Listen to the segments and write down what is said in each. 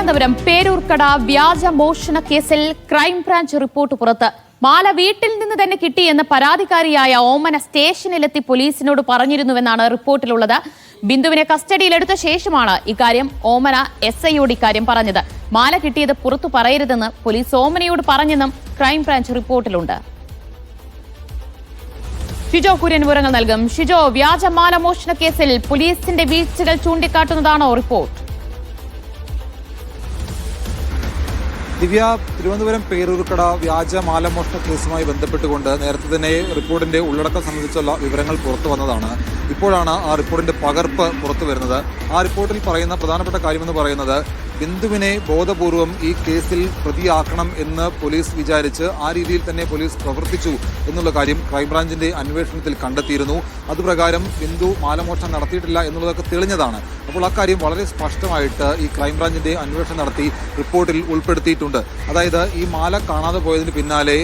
തിരുവനന്തപുരം പേരൂർക്കട വ്യാജ മോഷണ കേസിൽ ക്രൈംബ്രാഞ്ച് റിപ്പോർട്ട് പുറത്ത്. മാല വീട്ടിൽ നിന്ന് തന്നെ കിട്ടിയെന്ന് പരാതിക്കാരിയായ ഓമന സ്റ്റേഷനിലെത്തി പോലീസിനോട് പറഞ്ഞിരുന്നുവെന്നാണ് റിപ്പോർട്ടിലുള്ളത്. ബിന്ദുവിനെ കസ്റ്റഡിയിലെടുത്ത ശേഷമാണ് ഇക്കാര്യം ഓമന SIയോട് ഇക്കാര്യം പറഞ്ഞത്. മാല കിട്ടിയത് പുറത്തു പറയരുതെന്ന് പോലീസ് ഓമനയോട് പറഞ്ഞെന്നും ക്രൈംബ്രാഞ്ച് റിപ്പോർട്ടിലുണ്ട്. ഷിജോ കുര്യൻ വിവരങ്ങൾ നൽകും. ഷിജോ, വ്യാജമാല മോഷണ കേസിൽ പോലീസിന്റെ വീഴ്ചകൾ ചൂണ്ടിക്കാട്ടുന്നതാണോ റിപ്പോർട്ട്? ദിവ്യ, തിരുവനന്തപുരം പേരൂർക്കട വ്യാജ മാലമോഷണ കേസുമായി ബന്ധപ്പെട്ടുകൊണ്ട് നേരത്തെ തന്നെ റിപ്പോർട്ടിന്റെ ഉള്ളടക്കം സംബന്ധിച്ചുള്ള വിവരങ്ങൾ പുറത്തു വന്നതാണ്. ഇപ്പോഴാണ് ആ റിപ്പോർട്ടിന്റെ പകർപ്പ് പുറത്തു വരുന്നത്. ആ റിപ്പോർട്ടിൽ പറയുന്ന പ്രധാനപ്പെട്ട കാര്യമെന്ന് പറയുന്നത്, ബിന്ദുവിനെ ബോധപൂർവം ഈ കേസിൽ പ്രതിയാക്കണം എന്ന് പോലീസ് വിചാരിച്ച് ആ രീതിയിൽ തന്നെ പോലീസ് പ്രവർത്തിച്ചു എന്നുള്ള കാര്യം ക്രൈംബ്രാഞ്ചിന്റെ അന്വേഷണത്തിൽ കണ്ടെത്തിയിരുന്നു. അതുപ്രകാരം ബിന്ദു മാലമോഷണം നടത്തിയിട്ടില്ല എന്നുള്ളതൊക്കെ തെളിഞ്ഞതാണ്. അപ്പോൾ അക്കാര്യം വളരെ സ്പഷ്ടമായിട്ട് ഈ ക്രൈംബ്രാഞ്ചിന്റെ അന്വേഷണം നടത്തി റിപ്പോർട്ടിൽ ഉൾപ്പെടുത്തിയിട്ടുണ്ട്. അതായത് ഈ മാല കാണാതെ പോയതിന് പിന്നാലെ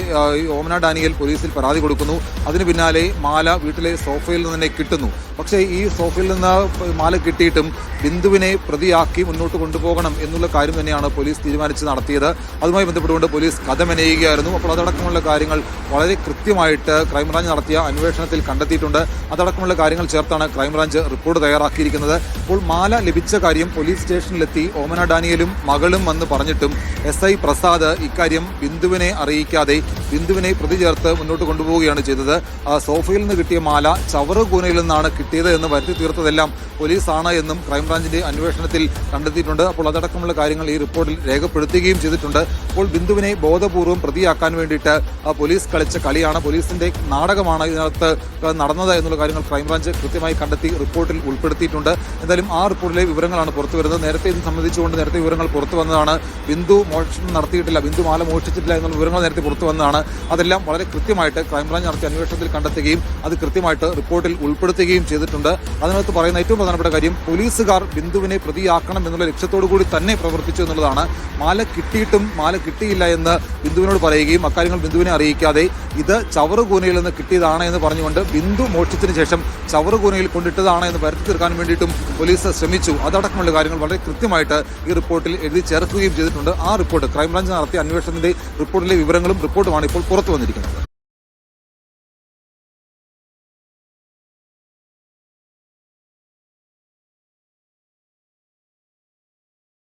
ഓമന ഡാനിയൽ പോലീസിൽ പരാതി കൊടുക്കുന്നു. അതിന് പിന്നാലെ മാല വീട്ടിലെ സോഫയിൽ നിന്ന് തന്നെ കിട്ടുന്നു. പക്ഷേ ഈ സോഫയിൽ നിന്ന് മാല കിട്ടിയിട്ടും ബിന്ദുവിനെ പ്രതിയാക്കി മുന്നോട്ട് കൊണ്ടുപോകണം എന്നുള്ള കാര്യം തന്നെയാണ് പോലീസ് തീരുമാനിച്ച് നടത്തിയത്. അതുമായി ബന്ധപ്പെട്ടുകൊണ്ട് പോലീസ് കഥ മെനയുകയായിരുന്നു. അപ്പോൾ അതടക്കമുള്ള കാര്യങ്ങൾ വളരെ കൃത്യമായിട്ട് ക്രൈംബ്രാഞ്ച് നടത്തിയ അന്വേഷണത്തിൽ കണ്ടെത്തിയിട്ടുണ്ട്. അതടക്കമുള്ള കാര്യങ്ങൾ ചേർത്താണ് ക്രൈംബ്രാഞ്ച് റിപ്പോർട്ട് തയ്യാറാക്കിയിരിക്കുന്നത്. അപ്പോൾ മാല ലഭിച്ച കാര്യം പോലീസ് സ്റ്റേഷനിലെത്തി ഓമന ഡാനിയലും മകളും വന്ന് പറഞ്ഞിട്ടും SI പ്രസാദ് ഇക്കാര്യം ബിന്ദുവിനെ അറിയിക്കാതെ ബിന്ദുവിനെ പ്രതി ചേർത്ത് മുന്നോട്ട് കൊണ്ടുപോവുകയാണ് ചെയ്തത്. സോഫയിൽ നിന്ന് കിട്ടിയ മാല ചവറുകൂനയിൽ നിന്നാണ് കിട്ടിയത് എന്ന് വരുത്തി തീർത്തതെല്ലാം പോലീസാണ് എന്നും ക്രൈംബ്രാഞ്ചിന്റെ അന്വേഷണത്തിൽ കണ്ടെത്തിയിട്ടുണ്ട്. അപ്പോൾ അതടക്കമുള്ള കാര്യങ്ങൾ ഈ റിപ്പോർട്ടിൽ രേഖപ്പെടുത്തുകയും ചെയ്തിട്ടുണ്ട്. അപ്പോൾ ബിന്ദുവിനെ ബോധപൂർവ്വം പ്രതിയാക്കാൻ വേണ്ടിയിട്ട് പോലീസ് കളിച്ച കളിയാണ്, പോലീസിന്റെ നാടകമാണ് ഇതിനകത്ത് നടന്നത് എന്നുള്ള കാര്യങ്ങൾ ക്രൈംബ്രാഞ്ച് കൃത്യമായി കണ്ടെത്തി റിപ്പോർട്ടിൽ ഉൾപ്പെടുത്തിയിട്ടുണ്ട്. എന്തായാലും ആ റിപ്പോർട്ടിലെ വിവരങ്ങളാണ് പുറത്തു വരുന്നത്. നേരത്തെ ഇത് സംബന്ധിച്ചുകൊണ്ട് നേരത്തെ വിവരങ്ങൾ പുറത്തു വന്നതാണ്. ബിന്ദു മോഷണം നടത്തിയിട്ടില്ല, ബിന്ദു മാല മോഷ്ടിച്ചിട്ടില്ല എന്നുള്ള വിവരങ്ങൾ നേരത്തെ പുറത്തു വന്നതാണ്. അതെല്ലാം വളരെ കൃത്യമായിട്ട് ക്രൈംബ്രാഞ്ച് നടത്തിയ അന്വേഷണത്തിൽ കണ്ടെത്തുകയും അത് കൃത്യമായിട്ട് റിപ്പോർട്ടിൽ ഉൾപ്പെടുത്തുകയും ചെയ്തിട്ടുണ്ട്. അതിനകത്ത് പറയുന്ന ഏറ്റവും പ്രധാനപ്പെട്ട കാര്യം, പോലീസുകാർ ബിന്ദുവിനെ പ്രതിയാക്കണം എന്നുള്ള ലക്ഷ്യത്തോടു കൂടി തന്നെ പ്രവർത്തിച്ചു എന്നുള്ളതാണ്. മാല കിട്ടിയിട്ടും മാല കിട്ടിയില്ല എന്ന് ബിന്ദുവിനോട് പറയുകയും അക്കാര്യങ്ങൾ ബിന്ദുവിനെ അറിയിക്കാതെ ഇത് ചവറുകൂനയിൽ നിന്ന് കിട്ടിയതാണ് എന്ന് പറഞ്ഞുകൊണ്ട് ബിന്ദു മോഷ്ടിച്ചതിന് ശേഷം ചവറുകൂനയിൽ കൊണ്ടിട്ടതാണ് എന്ന് വരുത്തി തീർക്കാൻ വേണ്ടിയിട്ടും പോലീസ് ശ്രമിച്ചു. അതടക്കമുള്ള കാര്യങ്ങൾ വളരെ കൃത്യമായിട്ട് ഈ റിപ്പോർട്ടിൽ എഴുതി ചേർക്കുകയും ചെയ്തിട്ടുണ്ട്. ആ റിപ്പോർട്ട് ക്രൈംബ്രാഞ്ച് നടത്തിയ അന്വേഷണത്തിന്റെ റിപ്പോർട്ടിലെ വിവരങ്ങളും റിപ്പോർട്ടുമാണ് ഇപ്പോൾ പുറത്തു വന്നിരിക്കുന്നത്.